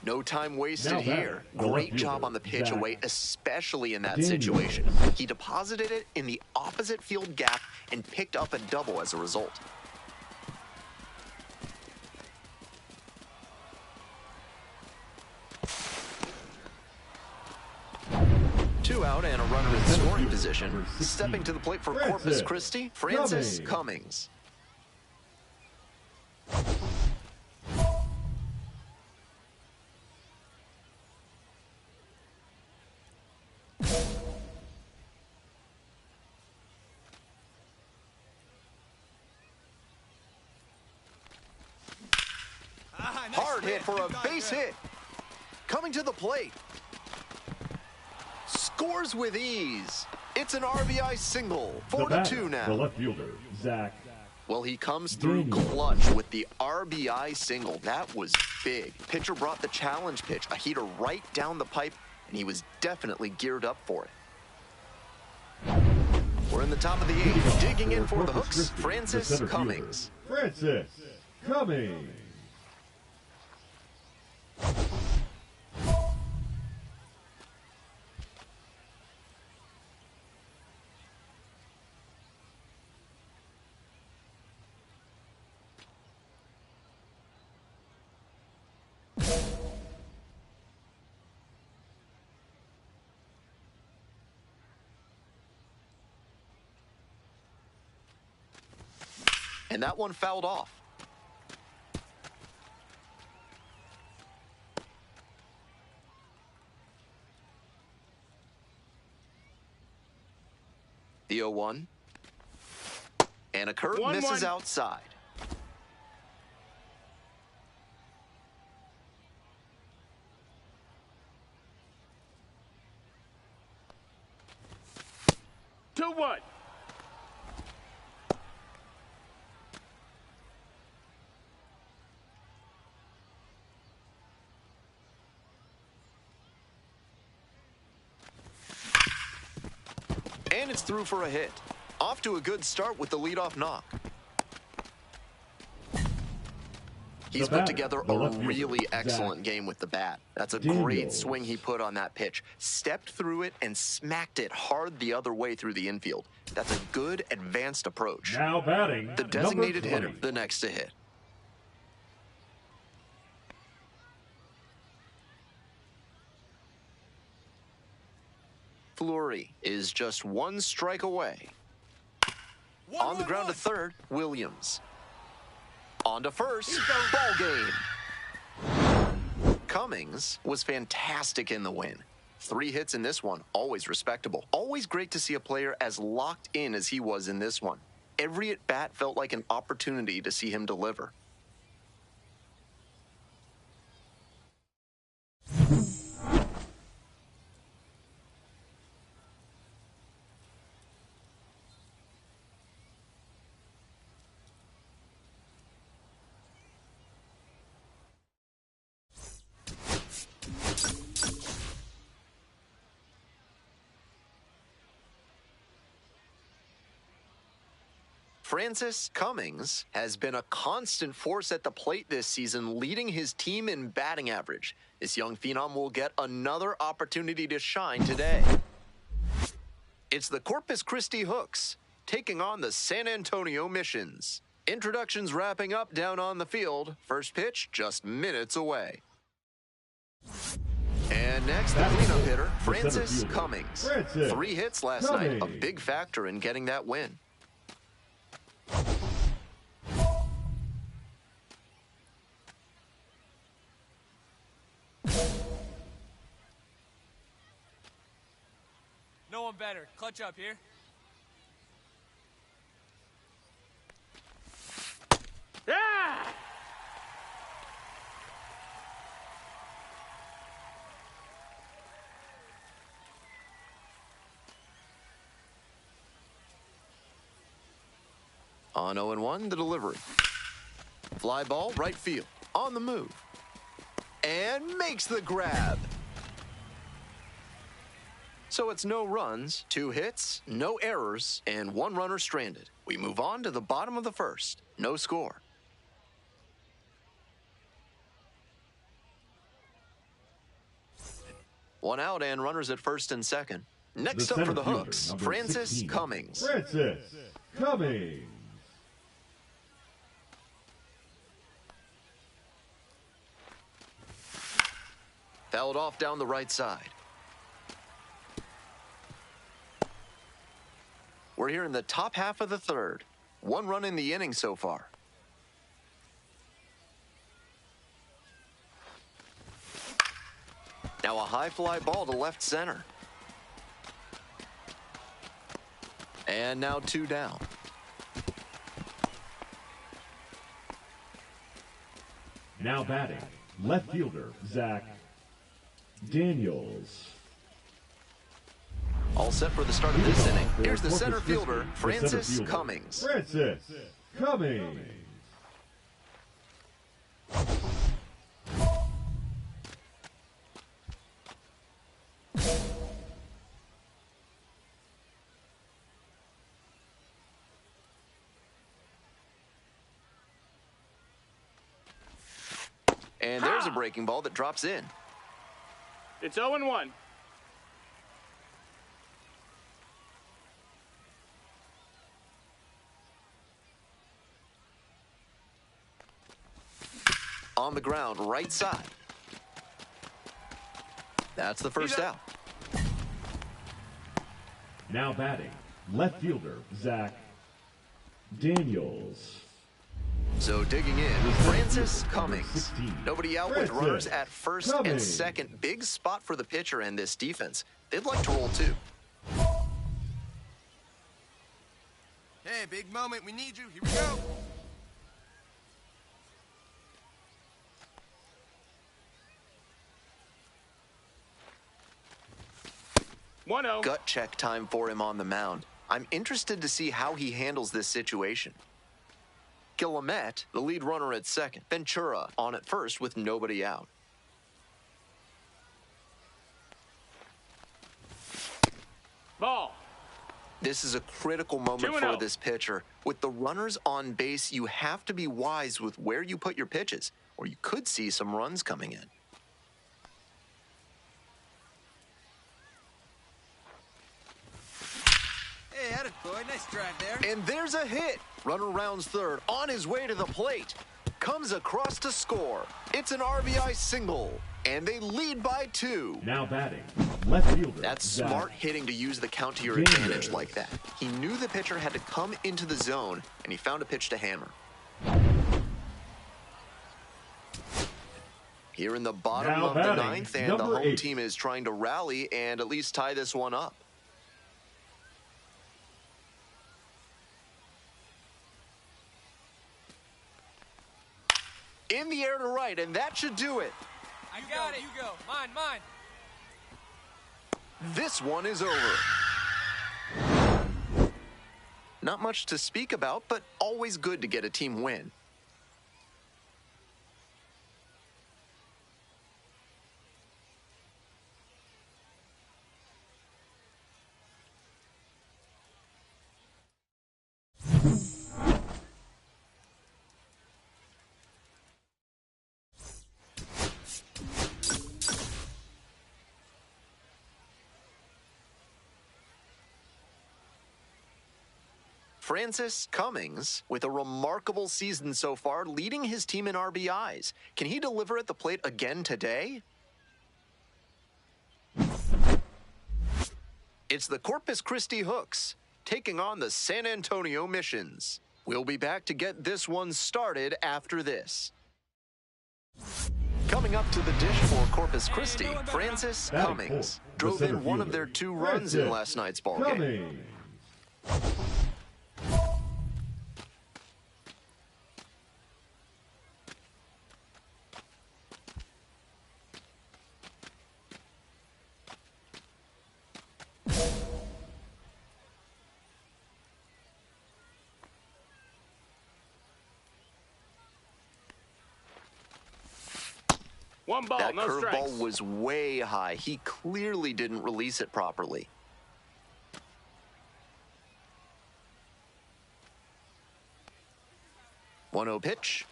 No time wasted Now here. batting, the Great left job fielder, on the pitch Zach away, especially in that Daniels. situation. He deposited it in the opposite field gap and picked up a double as a result. Two out and a runner in scoring position. Stepping to the plate for Corpus Christi, Francis Cummings. Nice Hard hit rip. for a Good base rip. hit. Coming to the plate. Scores with ease. It's an RBI single. The 4-2 batter, now. The left fielder, Zach. Well, he comes through Daniels. clutch with the RBI single. That was big. Pitcher brought the challenge pitch, a heater right down the pipe, and he was definitely geared up for it. We're in the top of the eighth. Digging in for the Corpus hooks, Christi, the Francis center Cummings. fielder. Francis Cummings. And that one fouled off. The 0-1. And a curve 1-1. misses outside. 2-1. And it's through for a hit. Off to a good start with the leadoff knock. He's put batter, together the a left fielder, really Zach excellent game with the bat. That's a Daniels. great swing he put on that pitch. Stepped through it and smacked it hard the other way through the infield. That's a good advanced approach. Now batting, The designated number hitter, 20. the next to hit. McClure is just one strike away. On the ground to third, Williams. On to first, ball game. Cummings was fantastic in the win. 3 hits in this one, always respectable. Always great to see a player as locked in as he was in this one. Every at-bat felt like an opportunity to see him deliver. Francis Cummings has been a constant force at the plate this season, leading his team in batting average. This young phenom will get another opportunity to shine today. It's the Corpus Christi Hooks taking on the San Antonio Missions. Introductions wrapping up down on the field. First pitch just minutes away. And next, the cleanup hitter, Francis Cummings. 3 hits last night, a big factor in getting that win. No one better. Clutch up here. Yeah! On 0-1, the delivery. Fly ball, right field, on the move. And makes the grab. So it's no runs, 2 hits, no errors, and 1 runner stranded. We move on to the bottom of the first. No score. One out and runners at first and second. Next up for the Hooks, Francis Cummings. Francis Cummings. Fouled off down the right side. We're here in the top half of the third. 1 run in the inning so far. Now a high fly ball to left center. And now 2 down. Now batting, left fielder, Zach Daniels. All set for the start of this inning. Here's the center fielder, Francis Cummings. Francis Cummings. And there's a breaking ball that drops in. It's 0-1. On the ground, right side. That's the first out. Now batting, left fielder, Zach Daniels. So digging in, Francis Cummings. Nobody out with runners at first and second. Big spot for the pitcher and this defense. They'd like to roll too. Hey, big moment. We need you. Here we go. Gut check time for him on the mound. I'm interested to see how he handles this situation. Guillemette, the lead runner at second. Ventura on at first with nobody out. Ball. This is a critical moment for this pitcher. With the runners on base, you have to be wise with where you put your pitches, or you could see some runs coming in. Hey, attaboy. Nice drive there. And there's a hit. Runner rounds third, on his way to the plate. Comes across to score. It's an RBI single. And they lead by 2. Now batting, left fielder. That's Zach. smart hitting to use the count to your Gainer. advantage like that. He knew the pitcher had to come into the zone, and he found a pitch to hammer. Here in the bottom Now of the batting, 9th, and the number home 8. team is trying to rally and at least tie this one up. In the air to right, and that should do it. I got it. You go. Mine. This one is over. Not much to speak about, but always good to get a team win. Francis Cummings, with a remarkable season so far, leading his team in RBIs. Can he deliver at the plate again today? It's the Corpus Christi Hooks, taking on the San Antonio Missions. We'll be back to get this one started after this. Coming up to the dish for Corpus Christi, Francis Cummings drove in one of their 2 runs in last night's ballgame. One ball, That no strikes. curveball was way high. He clearly didn't release it properly. One-0 pitch.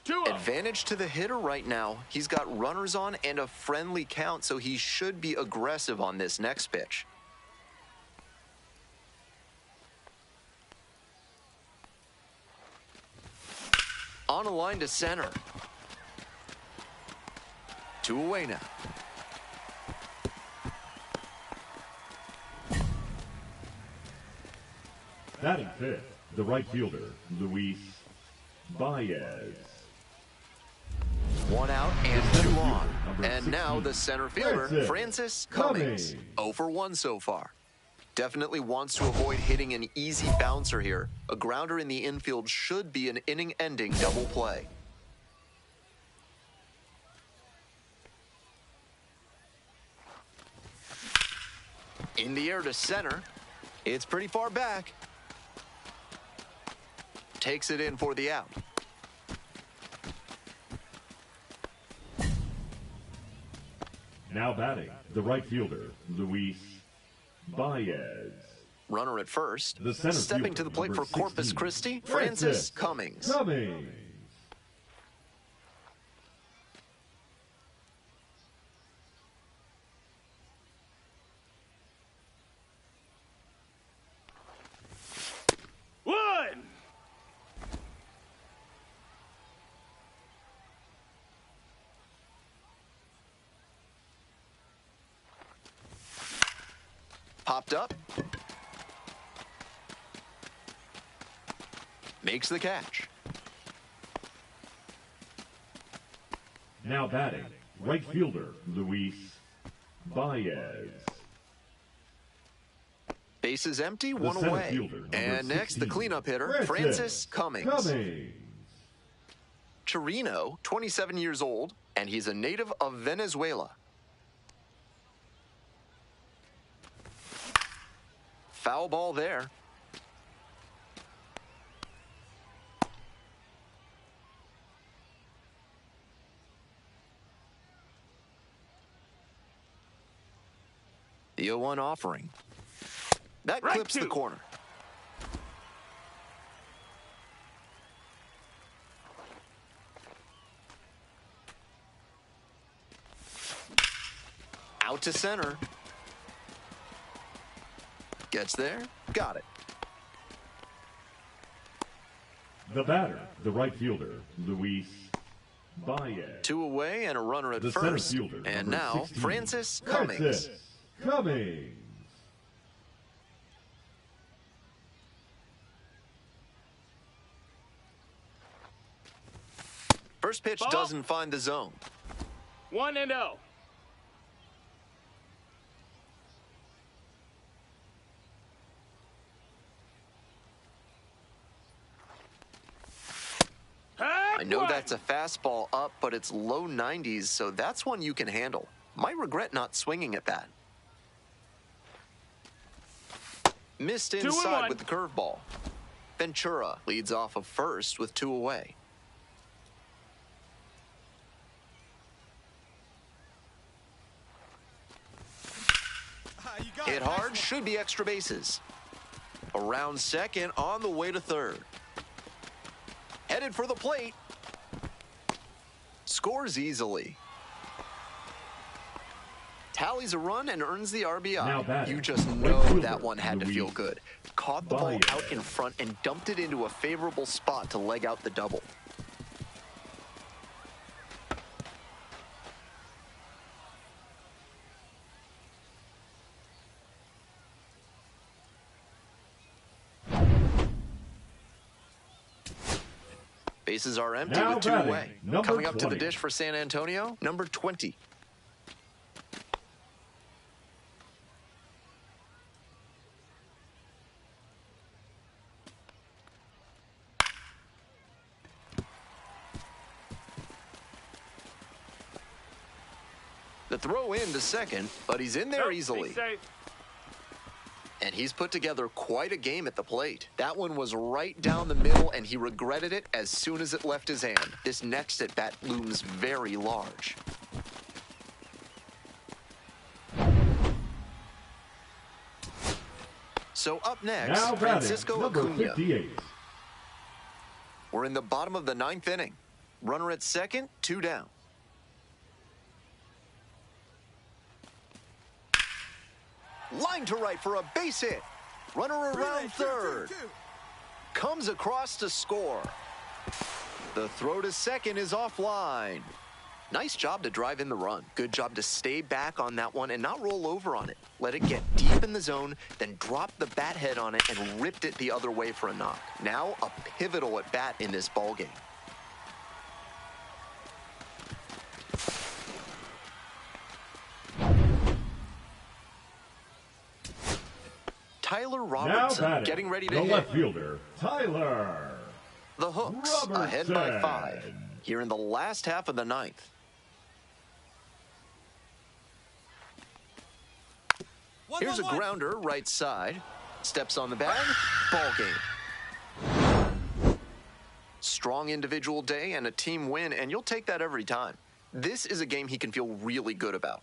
2-0. Advantage to the hitter right now. He's got runners on and a friendly count, so he should be aggressive on this next pitch. On a line to center. 2 away now. Batting 5th, the right fielder, Luis Baez. 1 out and 2 on. And now the center fielder, Francis Cummings. 0 for 1 so far. Definitely wants to avoid hitting an easy bouncer here. A grounder in the infield should be an inning-ending double play. In the air to center. It's pretty far back. Takes it in for the out. Now batting, the right fielder, Luis Baez. Runner at first. The center Stepping fielder, to the plate number for Corpus 16, Christi, Francis Cummings. Cummings. One. Popped up. Makes the catch. Now batting, right fielder, Luis Baez. Base is empty, The 1 center away. fielder, number And next, the 16, cleanup hitter, Francis Cummings. Cummings. Chirino, 27 years old, and he's a native of Venezuela. Foul ball there. The 0-1 offering. That Right clips the to. corner. Out to center. Gets there. Got it. The batter, the right fielder, Luis Baez. 2 away and a runner at The first. center fielder, And number now, 16, Francis Cummings. Francis Cummings. First pitch Ball. doesn't find the zone. 1-0. I know that's a fastball up, but it's low 90s, so that's one you can handle. Might regret not swinging at that. Missed 2-1. inside with the curveball. Ventura leads off of first with 2 away. Hit hard, should be extra bases. Around second, on the way to third. Headed for the plate. Scores easily. Tallies a run and earns the Now RBI. batting, You just right know fielder, that one had to feel Luis good. Caught the ball Baez. out in front and dumped it into a favorable spot to leg out the double. Bases are empty Now with 2 batting, away. number Coming up to the 20. dish for San Antonio, number 20. The throw in to second, but he's in there Nope, easily. be safe. And he's put together quite a game at the plate. That one was right down the middle, and he regretted it as soon as it left his hand. This next at-bat looms very large. So up next, Now batting, Francisco number Acuna. 58. We're in the bottom of the 9th inning. Runner at second, 2 down. Line to right for a base hit. Runner around third. Comes across to score. The throw to second is offline. Nice job to drive in the run. Good job to stay back on that one and not roll over on it. Let it get deep in the zone, then drop the bat head on it and ripped it the other way for a knock. Now a pivotal at bat in this ballgame. Tyler Now Robertson batting, getting ready to the hit. left fielder, Tyler. The Hooks ahead by 5 here in the last half of the 9th. Here's a grounder right side. Steps on the bag. Ball game. Strong individual day and a team win, and you'll take that every time. This is a game he can feel really good about.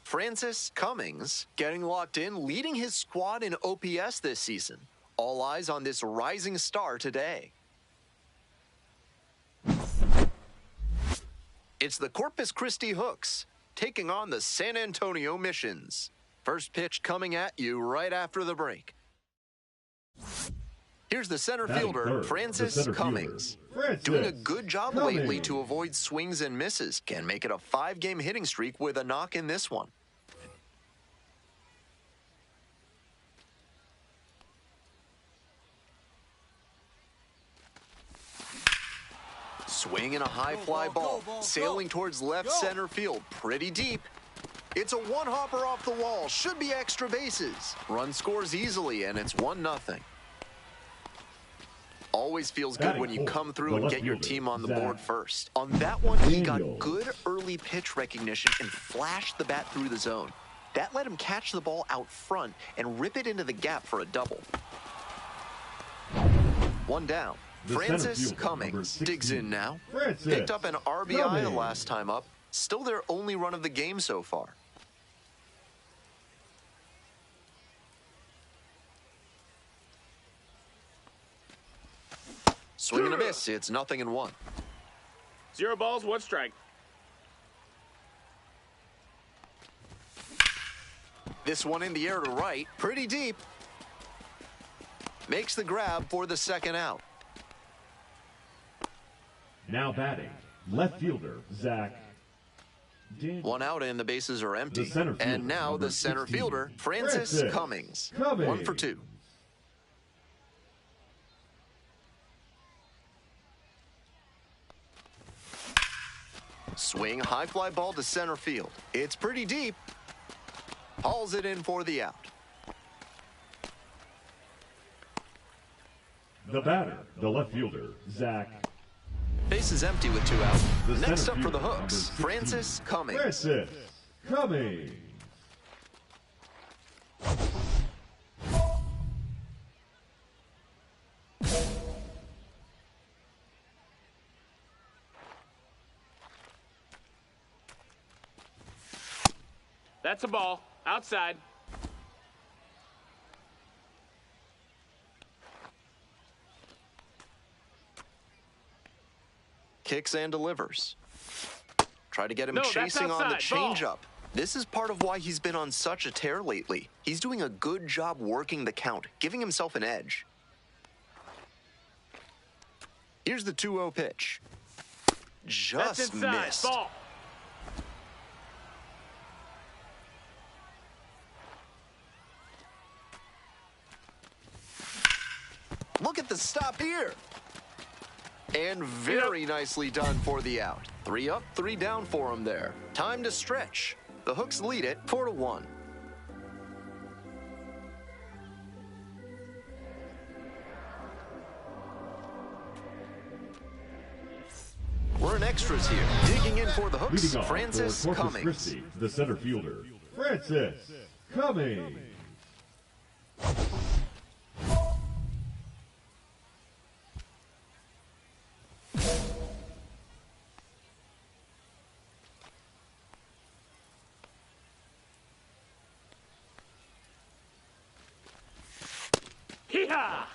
Francis Cummings getting locked in, leading his squad in OPS this season. All eyes on this rising star today. It's the Corpus Christi Hooks taking on the San Antonio Missions. First pitch coming at you right after the break. Here's the center fielder, Francis Cummings. Doing a good job lately to avoid swings and misses. Can make it a 5-game hitting streak with a knock in this one. Swing and a high fly ball, sailing towards left center field, pretty deep. It's a one-hopper off the wall, should be extra bases. Run scores easily, and it's 1-0. Always feels good when you come through and get your team on the board first. On that one, he got good early pitch recognition and flashed the bat through the zone. That let him catch the ball out front and rip it into the gap for a double. 1 down. Francis Cummings digs in now. Picked up an RBI the last time up. Still their only run of the game so far. Swing and a miss. It's 0-1. 0 balls, 1 strike. This one in the air to right, pretty deep. Makes the grab for the second out. Now batting, left fielder, Zach. One out and the bases are empty. Fielder, and now the center 16, fielder, Francis Cummings. 1 for 2. Swing, high fly ball to center field. It's pretty deep. Hauls it in for the out. The batter, the left fielder, Zach. Base is empty with 2 out. The Next center up for the fielder, hooks, number 16, Francis Cummings. Francis Cummings. That's a ball. Outside. Kicks and delivers. Try to get him No, that's chasing on the outside. Ball. changeup. This is part of why he's been on such a tear lately. He's doing a good job working the count, giving himself an edge. Here's the 2-0 pitch. That's Just inside. missed. Ball. Look at the stop here. And very nicely done for the out. 3 up, 3 down for him there. Time to stretch. The Hooks lead it 4-1. We're in extras here. Digging in for the Hooks, Leading off Francis for Corpus Cummings. Christi, the center fielder, Francis Cummings. Hee-haw!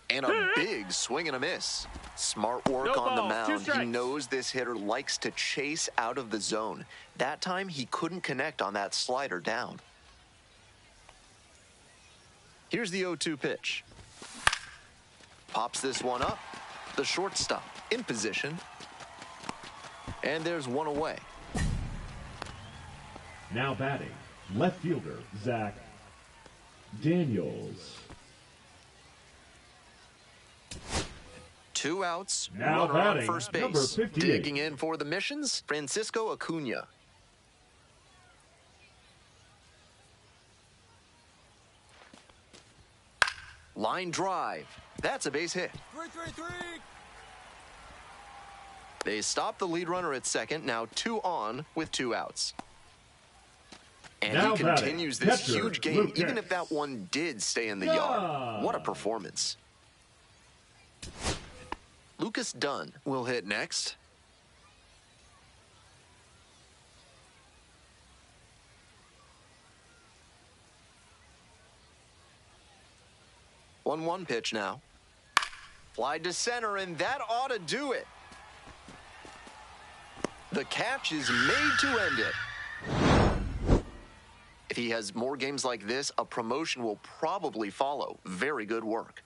And a big swing and a miss. Smart work No on the balls, 2 mound. He strikes. knows this hitter likes to chase out of the zone. That time, he couldn't connect on that slider down. Here's the 0-2 pitch. Pops this one up. The shortstop in position. And there's one away. Now batting, left fielder, Zach Daniels. 2 outs, Now runner on batting, first number base. 58. Digging in for the missions, Francisco Acuna. Line drive. That's a base hit. 3-3-3. They stop the lead runner at second, now 2 on with 2 outs. And Now he batting, continues this catcher, huge game, Lucas. even if that one did stay in the Yeah. yard. What a performance. Lucas Dunn will hit next. One pitch now. Fly to center, and that ought to do it. The catch is made to end it. If he has more games like this, a promotion will probably follow. Very good work.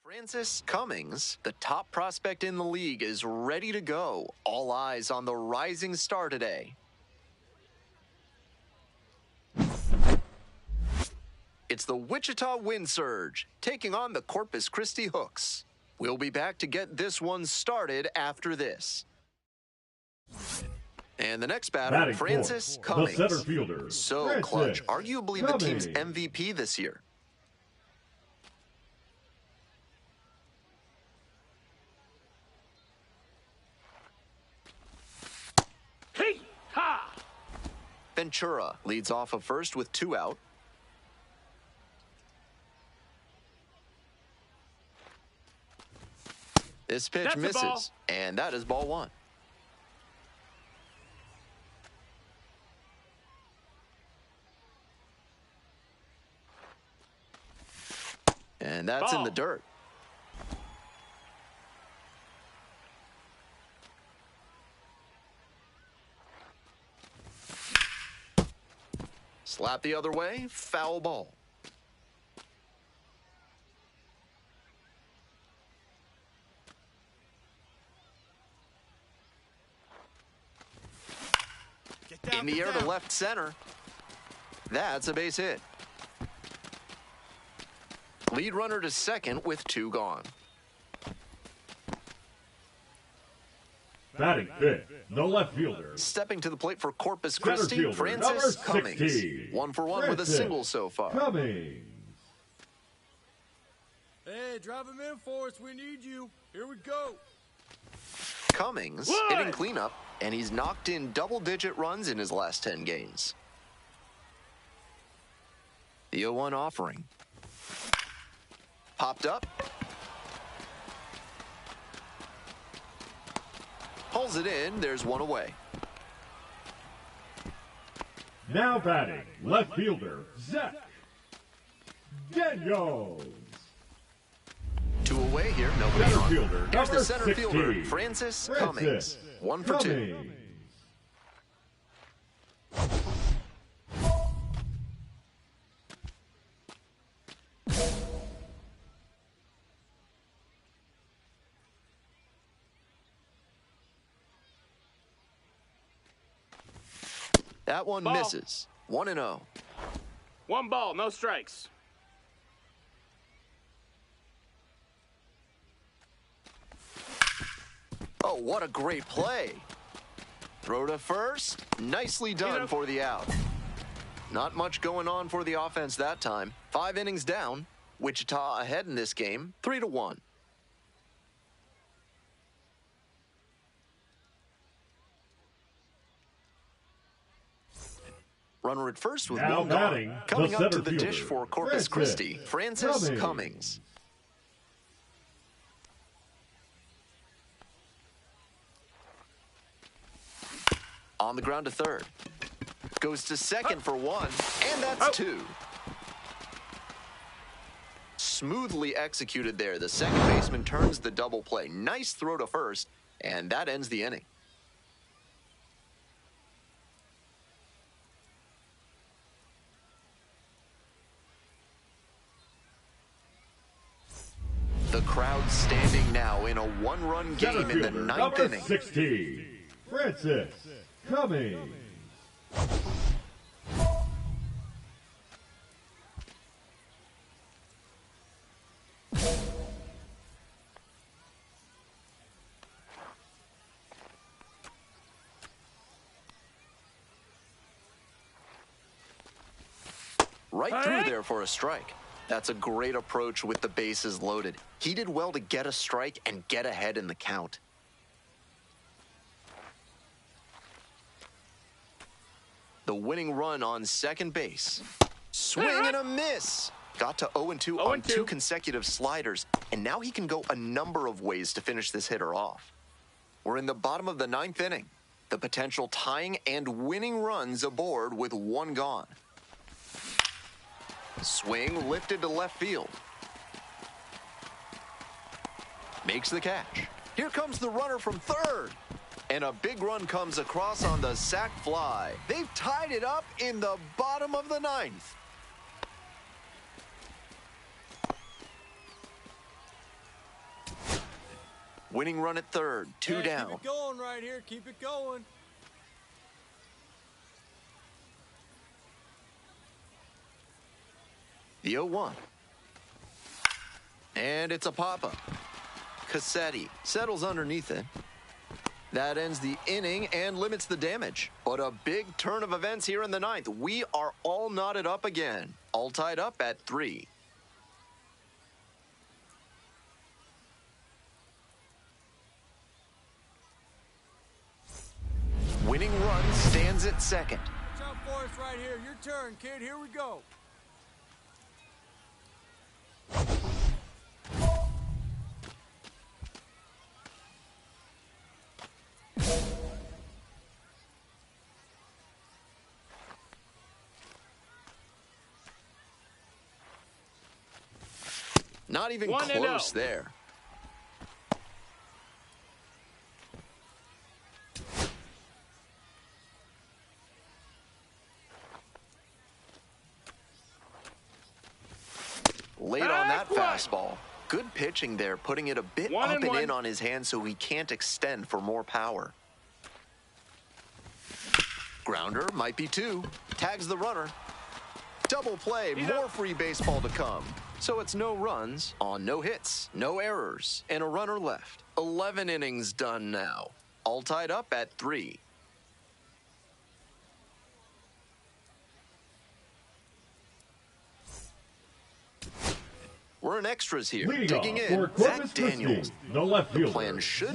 Francis Cummings, the top prospect in the league, is ready to go. All eyes on the rising star today. It's the Wichita Wind Surge taking on the Corpus Christi Hooks. We'll be back to get this one started after this. And the next batter, Francis Cummings. The center fielder, So Francis clutch, arguably the team's Cummings. MVP this year. Hey! Ha! Ventura leads off of first with 2 out. This pitch That's a ball. misses, and that is ball 1. And that's in Ball. the dirt. Slap the other way, foul ball. Get down, In the get air down. to left center. That's a base hit. Lead runner to second with 2 gone. Batting fifth, the left fielder, Stepping to the plate for Corpus center Christi, fielder, Francis number Cummings. 16. 1 for 1 with a Francis single so far. Cummings. Hey, drive him in for us. We need you. Here we go. Cummings One. hitting cleanup, and he's knocked in double-digit runs in his last 10 games. The 0-1 offering. Popped up. Pulls it in. There's 1 away. Now batting, left fielder, Zach Daniels. 2 away here. Nobody Center on. fielder, Here's number the center 16. fielder, Francis Cummings. 1 for 2. Cummings. That one Ball. misses. 1-0. 1 ball, no strikes. Oh, what a great play. Throw to first. Nicely done for the out. Not much going on for the offense that time. 5 innings down. Wichita ahead in this game, 3-1. Runner at first with Now 1 batting, gone. the Coming up to center the dish fielder, for Corpus Francis Christi, Francis Cummings. Cummings. On the ground to third. Goes to second for 1, and that's 2. Smoothly executed there. The second baseman turns the double play. Nice throw to first, and that ends the inning. The crowd standing now in a 1-run Center game in the fielder, 9th number inning. 16, Francis Cummings. Right through there for a strike. That's a great approach with the bases loaded. He did well to get a strike and get ahead in the count. The winning run on second base. Swing and a miss. Got to 0-2 on 2 consecutive sliders, and now he can go a number of ways to finish this hitter off. We're in the bottom of the 9th inning. The potential tying and winning runs aboard with 1 gone. Swing lifted to left field. Makes the catch. Here comes the runner from third. And a big run comes across on the sac fly. They've tied it up in the bottom of the 9th. Winning run at third, two down. Keep it going right here. Keep it going. The 0-1. And it's a pop-up. Cassetti settles underneath it. That ends the inning and limits the damage. But a big turn of events here in the ninth. We are all knotted up again. All tied up at 3. Winning run stands at second. Watch out for us right here. Your turn, kid. Here we go. Not even close there. Late on that fastball. Good pitching there, putting it a bit up and in on his hand so he can't extend for more power. Grounder might be 2. Tags the runner. Double play, more free baseball to come. So it's no runs on no hits, no errors, and a runner left. 11 innings done now. All tied up at 3. We're in extras here. Leading Digging off in, for Corpus Zach Daniels. Christi, the left fielder. Plan should